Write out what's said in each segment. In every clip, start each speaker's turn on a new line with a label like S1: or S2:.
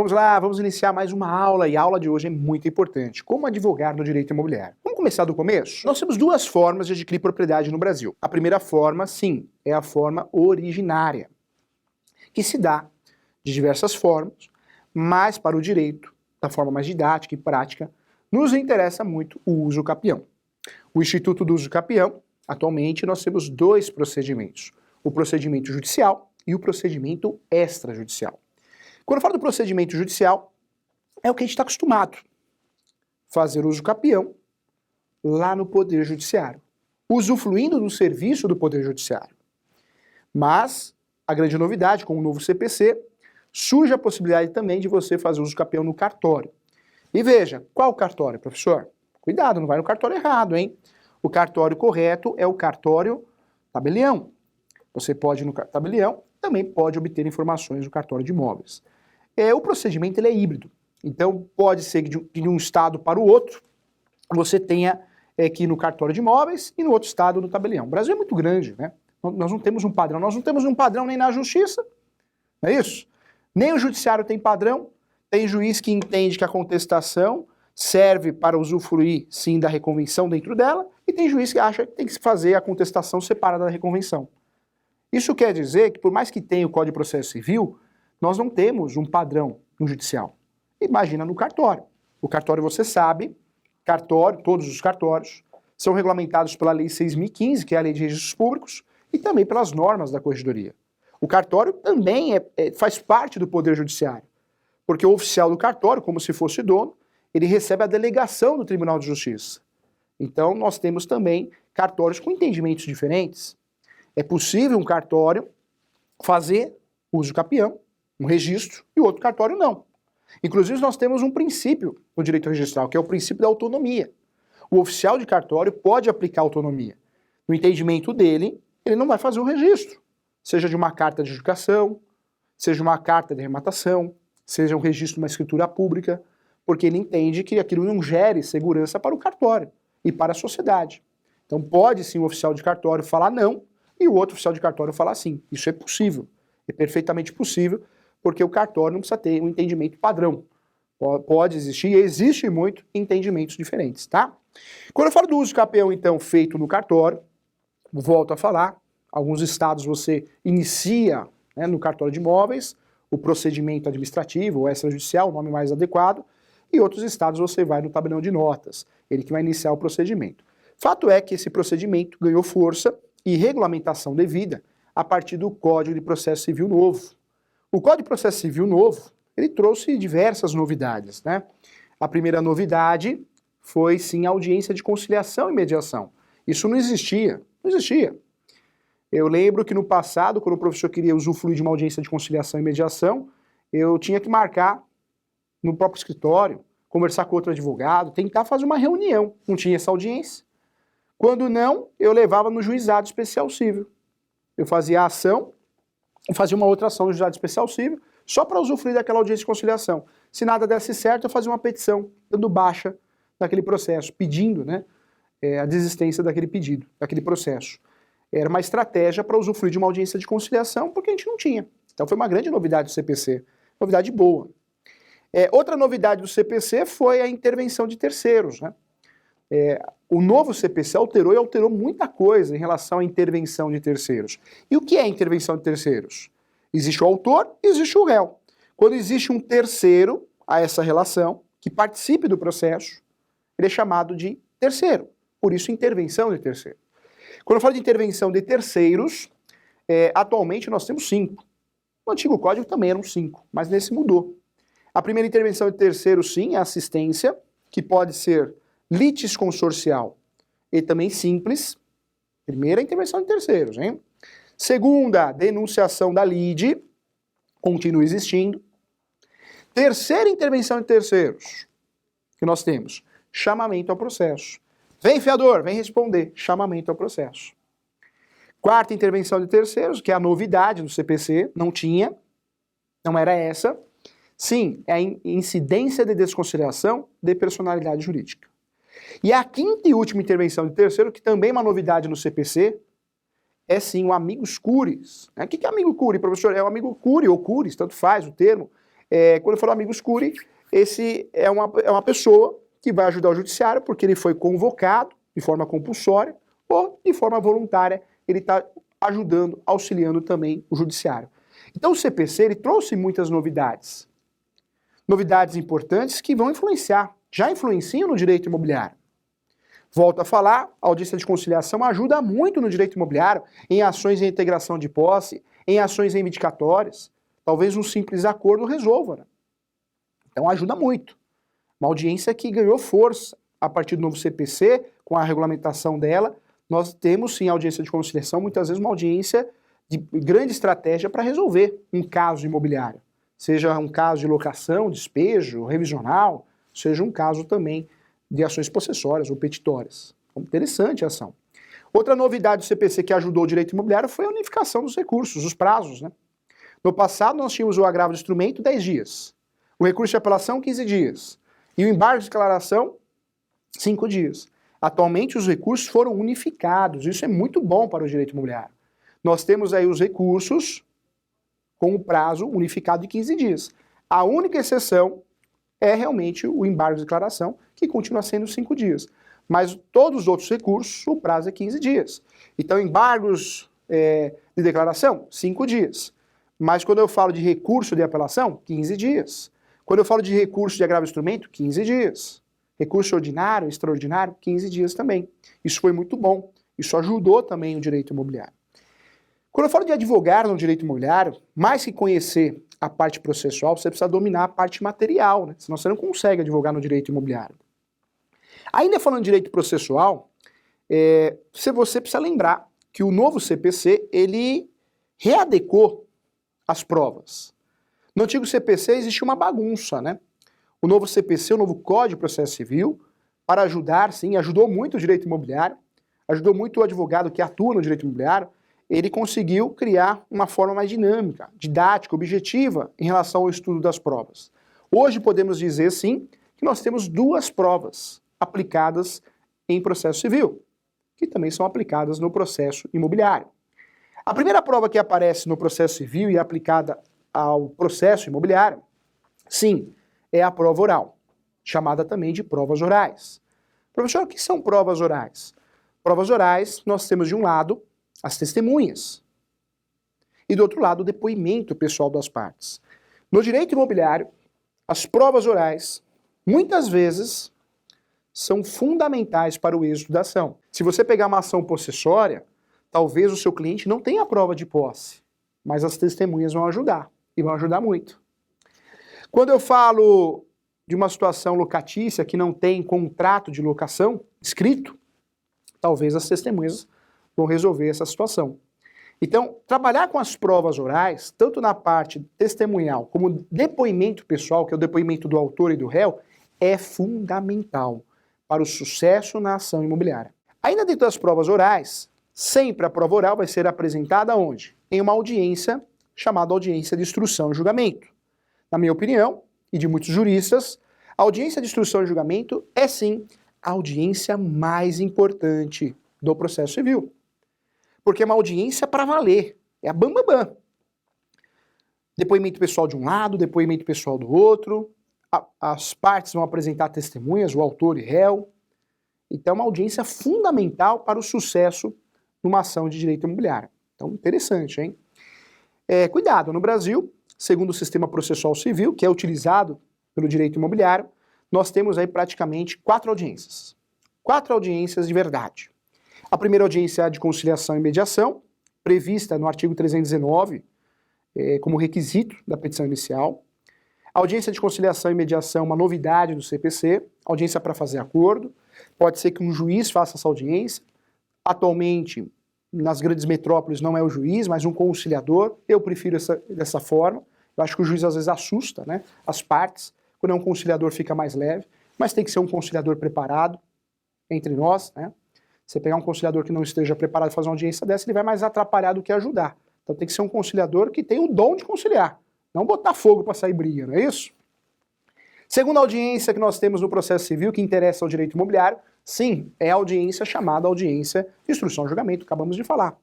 S1: Vamos lá, vamos iniciar mais uma aula, e a aula de hoje é muito importante. Como advogar no direito imobiliário? Vamos começar do começo? Nós temos duas formas de adquirir propriedade no Brasil. A primeira forma, sim, é a forma originária, que se dá de diversas formas, mas para o direito, da forma mais didática e prática, nos interessa muito o uso capião. O Instituto do Uso Capião, atualmente nós temos dois procedimentos, o procedimento judicial e o procedimento extrajudicial. Quando eu falo do procedimento judicial, é o que a gente está acostumado, fazer uso capião lá no Poder Judiciário, usufruindo do serviço do Poder Judiciário. Mas a grande novidade, com o novo CPC, surge a possibilidade também de você fazer uso capião no cartório. E veja, qual cartório, professor? Cuidado, não vai no cartório errado, hein? O cartório correto é o cartório tabelião. Você pode ir no tabelião, também pode obter informações do cartório de imóveis. O procedimento ele é híbrido, então pode ser que de um estado para o outro você tenha que ir no cartório de imóveis e no outro estado no tabelião. O Brasil é muito grande, né? Nós não temos um padrão nem na justiça, não é isso? Nem o judiciário tem padrão, tem juiz que entende que a contestação serve para usufruir, sim, da reconvenção dentro dela, e tem juiz que acha que tem que se fazer a contestação separada da reconvenção. Isso quer dizer que, por mais que tenha o Código de Processo Civil, nós não temos um padrão no judicial. Imagina no cartório. O cartório, você sabe, todos os cartórios, são regulamentados pela Lei 6.015, que é a Lei de Registros Públicos, e também pelas normas da Corregedoria. O cartório também faz parte do Poder Judiciário, porque o oficial do cartório, como se fosse dono, ele recebe a delegação do Tribunal de Justiça. Então, nós temos também cartórios com entendimentos diferentes. É possível um cartório fazer uso capião, um registro, e o outro cartório não. Inclusive, nós temos um princípio no direito registral, que é o princípio da autonomia. O oficial de cartório pode aplicar autonomia. No entendimento dele, ele não vai fazer o registro, seja de uma carta de adjudicação, seja uma carta de rematação, seja um registro de uma escritura pública, porque ele entende que aquilo não gere segurança para o cartório e para a sociedade. Então pode sim o oficial de cartório falar não, e o outro oficial de cartório falar sim. Isso é possível, é perfeitamente possível, porque o cartório não precisa ter um entendimento padrão. Pode existir, e existe muito, entendimentos diferentes, tá? Quando eu falo do uso capião, então, feito no cartório, volto a falar, alguns estados você inicia, né, no cartório de imóveis, o procedimento administrativo, ou extrajudicial, o nome mais adequado, e outros estados você vai no tabelião de notas, ele que vai iniciar o procedimento. Fato é que esse procedimento ganhou força e regulamentação devida a partir do Código de Processo Civil novo. O Código de Processo Civil novo, ele trouxe diversas novidades, né? A primeira novidade foi, sim, a audiência de conciliação e mediação. Isso não existia, não existia. Eu lembro que no passado, quando o professor queria usufruir de uma audiência de conciliação e mediação, eu tinha que marcar no próprio escritório, conversar com outro advogado, tentar fazer uma reunião. Não tinha essa audiência. Quando não, eu levava no juizado especial civil. Eu fazia a ação, e fazia uma outra ação no juizado especial civil, só para usufruir daquela audiência de conciliação. Se nada desse certo, eu fazia uma petição, dando baixa daquele processo, pedindo, né, a desistência daquele pedido, daquele processo. Era uma estratégia para usufruir de uma audiência de conciliação, porque a gente não tinha. Então foi uma grande novidade do CPC, novidade boa. Outra novidade do CPC foi a intervenção de terceiros, né? O novo CPC alterou muita coisa em relação à intervenção de terceiros. E o que é intervenção de terceiros? Existe o autor e existe o réu. Quando existe um terceiro a essa relação, que participe do processo, ele é chamado de terceiro. Por isso, intervenção de terceiro. Quando eu falo de intervenção de terceiros, atualmente nós temos 5. No antigo código também eram 5, mas nesse mudou. A primeira intervenção de terceiros, sim, é assistência, que pode ser litisconsorcial e também simples. Primeira intervenção de terceiros, hein? Segunda, denunciação da lide, continua existindo. Terceira intervenção de terceiros, que nós temos, chamamento ao processo. Vem, fiador, vem responder, chamamento ao processo. Quarta intervenção de terceiros, que é a novidade do CPC, não tinha, não era essa. Sim, é a incidência de desconsideração de personalidade jurídica. E a quinta e última intervenção de terceiro, que também é uma novidade no CPC, é sim o amicus curiae. O que é amigo curiae, professor? É o amigo curiae ou curiae, tanto faz o termo. Quando eu falo amigos curiae, esse é uma pessoa que vai ajudar o judiciário porque ele foi convocado de forma compulsória ou de forma voluntária, ele está ajudando, auxiliando também o judiciário. Então o CPC ele trouxe muitas novidades. Novidades importantes que vão influenciar, já influenciam no direito imobiliário. Volto a falar, a audiência de conciliação ajuda muito no direito imobiliário, em ações de integração de posse, em ações reivindicatórias. Talvez um simples acordo resolva, né? Então ajuda muito. Uma audiência que ganhou força a partir do novo CPC, com a regulamentação dela. Nós temos sim audiência de conciliação, muitas vezes uma audiência de grande estratégia para resolver um caso imobiliário. Seja um caso de locação, despejo, revisional, seja um caso também de ações possessórias ou petitórias. Então, interessante a ação. Outra novidade do CPC que ajudou o direito imobiliário foi a unificação dos recursos, os prazos, né? No passado nós tínhamos o agravo de instrumento 10 dias, o recurso de apelação 15 dias e o embargo de declaração 5 dias. Atualmente os recursos foram unificados, isso é muito bom para o direito imobiliário. Nós temos aí os recursos com o prazo unificado de 15 dias. A única exceção é realmente o embargo de declaração, que continua sendo 5 dias. Mas todos os outros recursos, o prazo é 15 dias. Então, embargos de declaração, 5 dias. Mas quando eu falo de recurso de apelação, 15 dias. Quando eu falo de recurso de agravo de instrumento, 15 dias. Recurso ordinário, extraordinário, 15 dias também. Isso foi muito bom. Isso ajudou também o direito imobiliário. Quando eu falo de advogar no direito imobiliário, mais que conhecer a parte processual, você precisa dominar a parte material, né? Senão você não consegue advogar no direito imobiliário. Ainda falando de direito processual, você precisa lembrar que o novo CPC, ele readecou as provas. No antigo CPC existia uma bagunça, né? O novo CPC, o novo Código de Processo Civil, para ajudar, sim, ajudou muito o direito imobiliário, ajudou muito o advogado que atua no direito imobiliário, ele conseguiu criar uma forma mais dinâmica, didática, objetiva em relação ao estudo das provas. Hoje podemos dizer, sim, que nós temos 2 provas aplicadas em processo civil, que também são aplicadas no processo imobiliário. A primeira prova que aparece no processo civil e é aplicada ao processo imobiliário, sim, é a prova oral, chamada também de provas orais. Professor, o que são provas orais? Provas orais, nós temos de um lado as testemunhas e do outro lado o depoimento pessoal das partes. No direito imobiliário, as provas orais, muitas vezes, são fundamentais para o êxito da ação. Se você pegar uma ação possessória, talvez o seu cliente não tenha a prova de posse, mas as testemunhas vão ajudar, e vão ajudar muito. Quando eu falo de uma situação locatícia que não tem contrato de locação escrito, talvez as testemunhas vão resolver essa situação. Então, trabalhar com as provas orais, tanto na parte testemunhal como depoimento pessoal, que é o depoimento do autor e do réu, é fundamental para o sucesso na ação imobiliária. Ainda dentro das provas orais, sempre a prova oral vai ser apresentada onde? Em uma audiência chamada audiência de instrução e julgamento. Na minha opinião, e de muitos juristas, a audiência de instrução e julgamento é sim a audiência mais importante do processo civil. Porque é uma audiência para valer, é a bambambam. Depoimento pessoal de um lado, depoimento pessoal do outro, as partes vão apresentar testemunhas, o autor e réu. Então é uma audiência fundamental para o sucesso numa ação de direito imobiliário. Então, interessante, hein? Cuidado, no Brasil, segundo o sistema processual civil, que é utilizado pelo direito imobiliário, nós temos aí praticamente 4 audiências. 4 audiências de verdade. A primeira audiência é a de conciliação e mediação, prevista no artigo 319, como requisito da petição inicial. A audiência de conciliação e mediação é uma novidade do CPC, audiência para fazer acordo. Pode ser que um juiz faça essa audiência. Atualmente, nas grandes metrópoles não é o juiz, mas um conciliador. Eu prefiro dessa forma. Eu acho que o juiz às vezes assusta, né, as partes. Quando é um conciliador fica mais leve, mas tem que ser um conciliador preparado entre nós, né? Você pegar um conciliador que não esteja preparado para fazer uma audiência dessa, ele vai mais atrapalhar do que ajudar. Então tem que ser um conciliador que tem o dom de conciliar, não botar fogo para sair briga, não é isso? Segunda audiência que nós temos no processo civil, que interessa ao direito imobiliário, sim, é a audiência chamada audiência de instrução e julgamento, acabamos de falar.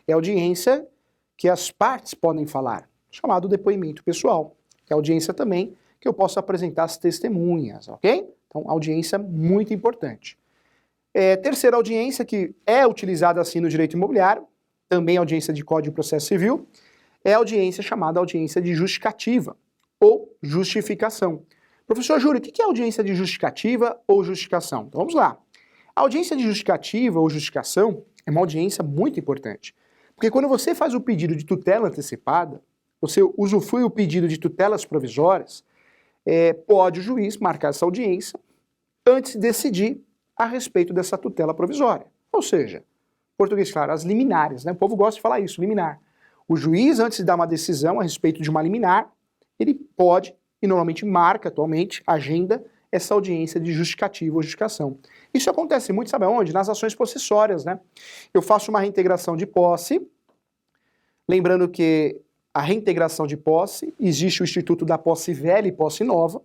S1: É a audiência que as partes podem falar, chamado depoimento pessoal. que é a audiência também que eu posso apresentar as testemunhas, ok? Então, audiência muito importante. Terceira audiência, que é utilizada assim no direito imobiliário, também audiência de Código de Processo Civil, é a audiência chamada audiência de justificativa ou justificação. Professor Júlio, o que é audiência de justificativa ou justificação? Então vamos lá. A audiência de justificativa ou justificação é uma audiência muito importante, porque quando você faz o pedido de tutela antecipada, você usufrui o pedido de tutelas provisórias, pode o juiz marcar essa audiência antes de decidir a respeito dessa tutela provisória. Ou seja, em português claro, as liminares, né? O povo gosta de falar isso, liminar. O juiz, antes de dar uma decisão a respeito de uma liminar, ele pode, e normalmente marca atualmente, agenda essa audiência de justificativa ou justificação. Isso acontece muito, sabe aonde? Nas ações possessórias, né? Eu faço uma reintegração de posse, lembrando que a reintegração de posse, existe o instituto da posse velha e posse nova.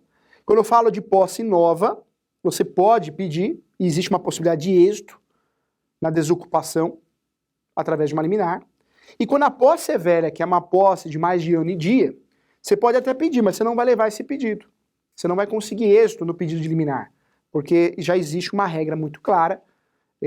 S1: Quando eu falo de posse nova, você pode pedir, e existe uma possibilidade de êxito na desocupação através de uma liminar. E quando a posse é velha, que é uma posse de mais de ano e dia, você pode até pedir, mas você não vai levar esse pedido. Você não vai conseguir êxito no pedido de liminar, porque já existe uma regra muito clara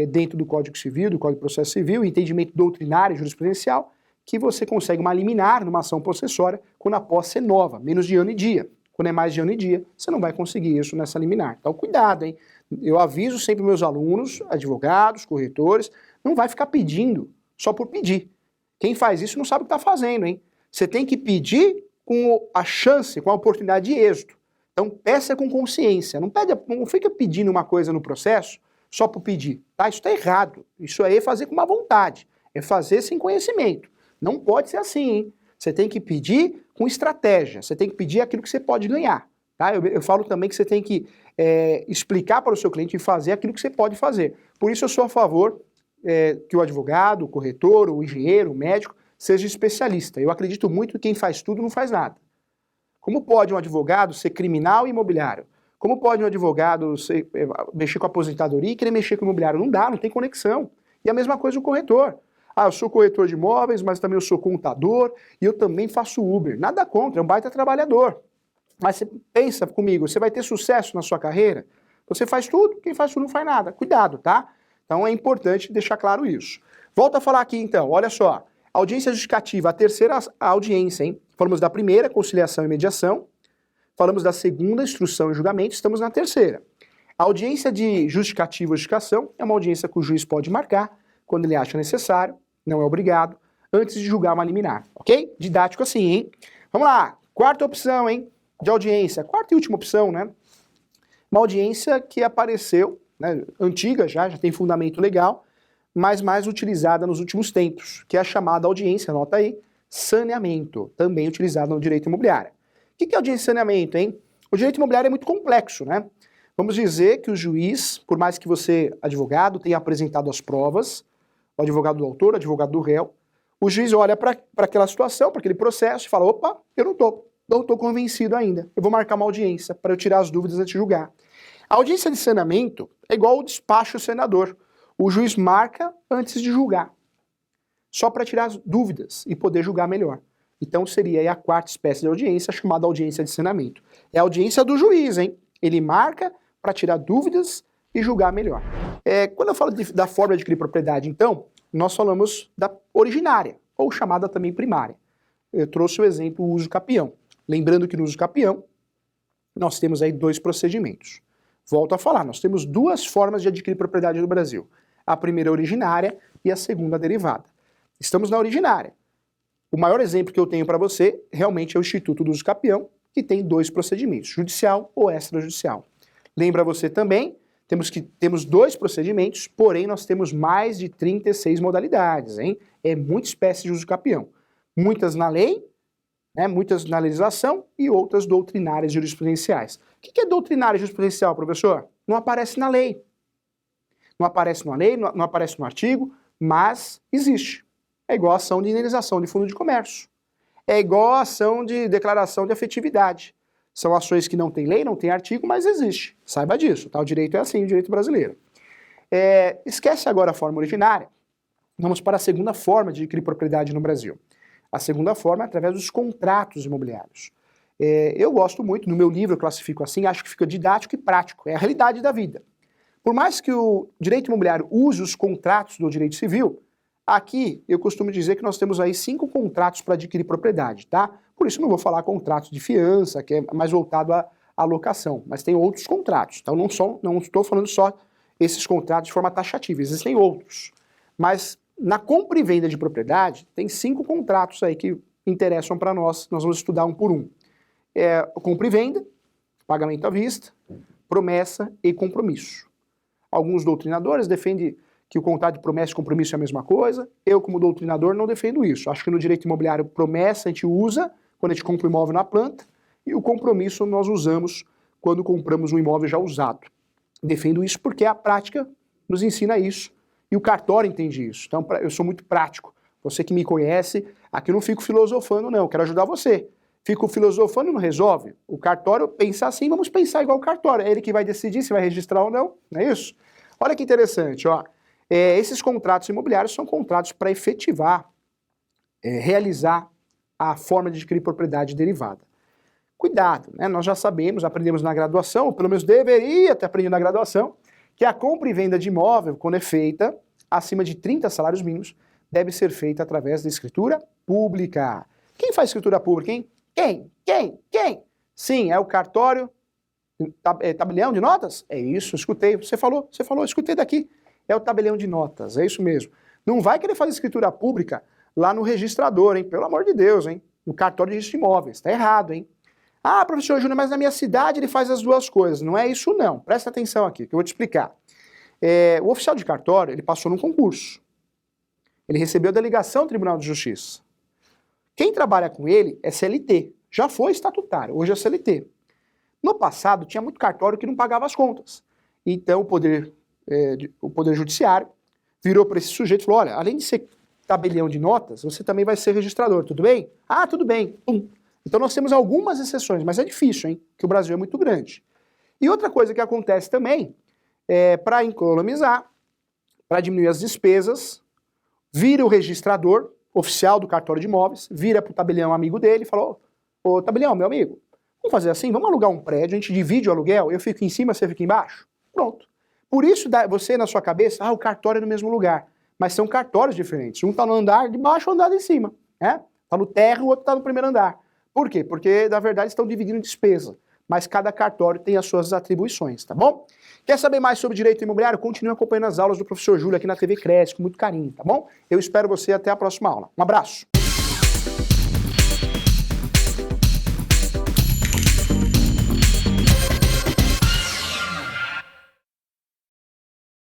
S1: dentro do Código Civil, do Código de Processo Civil, entendimento doutrinário e jurisprudencial, que você consegue uma liminar numa ação possessória quando a posse é nova, menos de ano e dia. Quando é mais de ano e dia, você não vai conseguir isso nessa liminar. Então, cuidado, hein? Eu aviso sempre meus alunos, advogados, corretores, não vai ficar pedindo só por pedir. Quem faz isso não sabe o que está fazendo, hein? Você tem que pedir com a chance, com a oportunidade de êxito. Então, peça com consciência. Não fica pedindo uma coisa no processo só por pedir, tá? Isso está errado. Isso aí é fazer com má vontade. É fazer sem conhecimento. Não pode ser assim, hein? Você tem que pedir com estratégia. Você tem que pedir aquilo que você pode ganhar, tá? Eu falo também que você tem que explicar para o seu cliente e fazer aquilo que você pode fazer. Por isso eu sou a favor que o advogado, o corretor, o engenheiro, o médico, seja especialista. Eu acredito muito que quem faz tudo não faz nada. Como pode um advogado ser criminal e imobiliário? Como pode um advogado mexer com a aposentadoria e querer mexer com o imobiliário? Não dá, não tem conexão. E a mesma coisa o corretor. Ah, eu sou corretor de imóveis, mas também eu sou contador e eu também faço Uber. Nada contra, é um baita trabalhador. Mas você pensa comigo, você vai ter sucesso na sua carreira? Você faz tudo, quem faz tudo não faz nada. Cuidado, tá? Então é importante deixar claro isso. Volto a falar aqui então, olha só. Audiência justificativa, a terceira audiência, hein? Falamos da primeira, conciliação e mediação. Falamos da segunda, instrução e julgamento. Estamos na terceira. A audiência de justificativa ou justificação é uma audiência que o juiz pode marcar quando ele acha necessário, não é obrigado, antes de julgar uma liminar, ok? Didático assim, hein? Vamos lá, quarta opção, hein, de audiência, quarta e última opção, né? Uma audiência que apareceu, né, antiga já tem fundamento legal, mas mais utilizada nos últimos tempos, que é a chamada audiência, anota aí, saneamento, também utilizada no direito imobiliário. O que é audiência de saneamento, hein? O direito imobiliário é muito complexo, né? Vamos dizer que o juiz, por mais que você, advogado, tenha apresentado as provas, o advogado do autor, o advogado do réu, o juiz olha para aquela situação, para aquele processo e fala, opa, eu não estou convencido ainda, eu vou marcar uma audiência para eu tirar as dúvidas antes de julgar. A audiência de saneamento é igual ao despacho senador. O juiz marca antes de julgar, só para tirar as dúvidas e poder julgar melhor. Então seria aí a quarta espécie de audiência, chamada audiência de saneamento. É a audiência do juiz, hein? Ele marca para tirar dúvidas e julgar melhor. Quando eu falo da forma de adquirir propriedade, então, nós falamos da originária, ou chamada também primária. Eu trouxe o exemplo uso capião. Lembrando que no uso capião, nós temos aí dois procedimentos. Volto a falar, nós temos duas formas de adquirir propriedade no Brasil. A primeira é originária e a segunda derivada. Estamos na originária. O maior exemplo que eu tenho para você realmente é o Instituto do Uso Capião, que tem dois procedimentos, judicial ou extrajudicial. Lembra você também, temos dois procedimentos, porém nós temos mais de 36 modalidades, hein? É muita espécie de uso capião. Muitas na lei, né, muitas na legislação e outras doutrinárias jurisprudenciais. O que é doutrinária jurisprudencial, professor? Não aparece na lei. Não aparece na lei, não aparece no artigo, mas existe. É igual a ação de indenização de fundo de comércio. É igual a ação de declaração de afetividade. São ações que não tem lei, não tem artigo, mas existe. Saiba disso, tá? O direito é assim, o direito brasileiro. Esquece agora a forma originária. Vamos para a segunda forma de adquirir propriedade no Brasil. A segunda forma é através dos contratos imobiliários. Eu gosto muito, no meu livro eu classifico assim, acho que fica didático e prático, é a realidade da vida. Por mais que o direito imobiliário use os contratos do direito civil, aqui eu costumo dizer que nós temos aí 5 contratos para adquirir propriedade, tá? Por isso não vou falar contratos de fiança, que é mais voltado à locação, mas tem outros contratos. Então não estou falando só esses contratos de forma taxativa, existem outros. Mas na compra e venda de propriedade, tem 5 contratos aí que interessam para nós vamos estudar um por um. Compra e venda, pagamento à vista, promessa e compromisso. Alguns doutrinadores defendem que o contrato de promessa e compromisso é a mesma coisa. Eu, como doutrinador, não defendo isso. Acho que no direito imobiliário, promessa a gente usa quando a gente compra o imóvel na planta e o compromisso nós usamos quando compramos um imóvel já usado. Defendo isso porque a prática nos ensina isso e o cartório entende isso. Então, eu sou muito prático. Você que me conhece, aqui eu não fico filosofando, não. Quero ajudar você. Fico filosofando e não resolve. O cartório pensa assim, vamos pensar igual o cartório. É ele que vai decidir se vai registrar ou não, não é isso? Olha que interessante, ó. Esses contratos imobiliários são contratos para efetivar, realizar a forma de adquirir propriedade derivada. Cuidado, né? Nós já sabemos, aprendemos na graduação, ou pelo menos deveria ter aprendido na graduação, que a compra e venda de imóvel, quando é feita acima de 30 salários mínimos, deve ser feita através da escritura pública. Quem faz escritura pública, hein? Quem? Sim, é o cartório, tabelião de notas? É isso, escutei, você falou, escutei daqui. É o tabelião de notas, é isso mesmo. Não vai querer fazer escritura pública lá no registrador, hein? Pelo amor de Deus, hein? No cartório de registro de imóveis, tá errado, hein? Ah, professor Júnior, mas na minha cidade ele faz as duas coisas. Não é isso não, presta atenção aqui, que eu vou te explicar. O oficial de cartório, ele passou num concurso. Ele recebeu a delegação do Tribunal de Justiça. Quem trabalha com ele é CLT, já foi estatutário, hoje é CLT. No passado, tinha muito cartório que não pagava as contas. Então, o Poder Judiciário virou para esse sujeito e falou, olha, além de ser tabelião de notas, você também vai ser registrador, tudo bem? Ah, tudo bem. Então, nós temos algumas exceções, mas é difícil, hein? Porque o Brasil é muito grande. E outra coisa que acontece também, para economizar, para diminuir as despesas, vira o registrador oficial do cartório de imóveis, vira para o tabelião amigo dele e falou, ô tabelião, meu amigo, vamos fazer assim, vamos alugar um prédio, a gente divide o aluguel, eu fico em cima, você fica embaixo? Pronto. Por isso, você na sua cabeça, o cartório é no mesmo lugar, mas são cartórios diferentes, um está no andar de baixo, o andar de cima, né? Está no térreo, o outro está no primeiro andar. Por quê? Porque, na verdade, estão dividindo despesa, mas cada cartório tem as suas atribuições, tá bom? Quer saber mais sobre direito imobiliário? Continue acompanhando as aulas do professor Júlio aqui na TV Cresce, com muito carinho, tá bom? Eu espero você até a próxima aula. Um abraço!